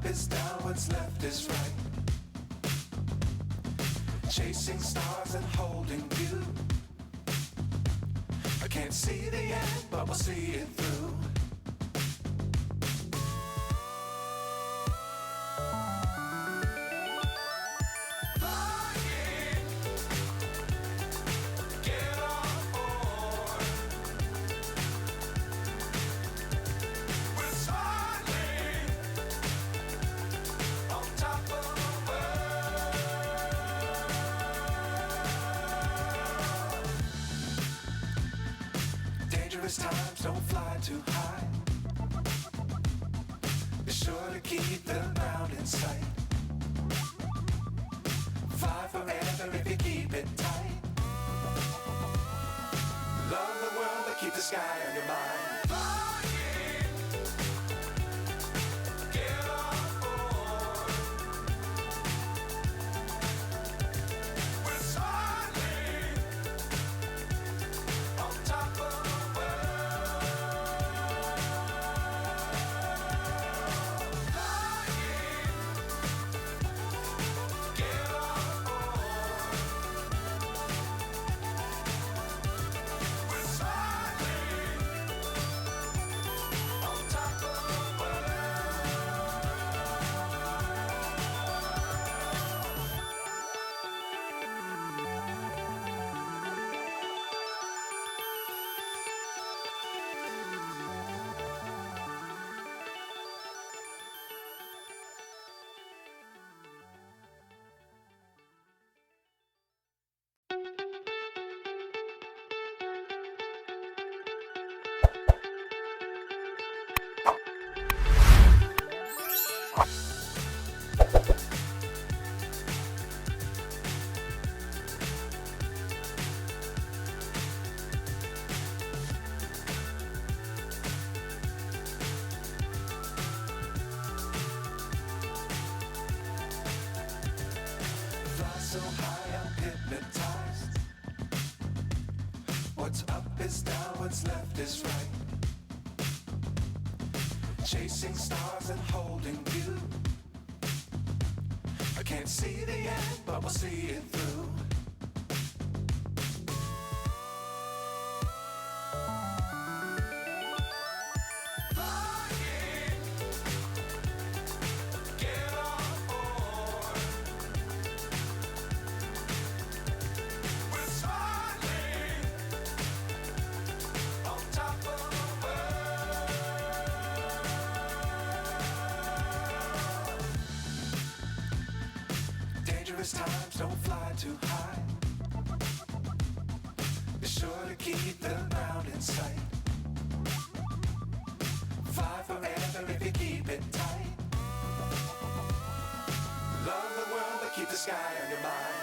is down, what's left is right. Chasing stars and holding you. I can't see the end, but we'll see it through. Dangerous times, don't fly too high. Be sure to keep the ground in sight. Fly forever if you keep it tight. Love the world, but keep the sky on your mind. So high, I'm hypnotized. What's up is down, what's left is right. Chasing stars and holding you. I can't see the end, but we'll see it through. Dangerous times, don't fly too high. Be sure to keep the ground in sight. Fly forever if you keep it tight. Love the world, but keep the sky on your mind.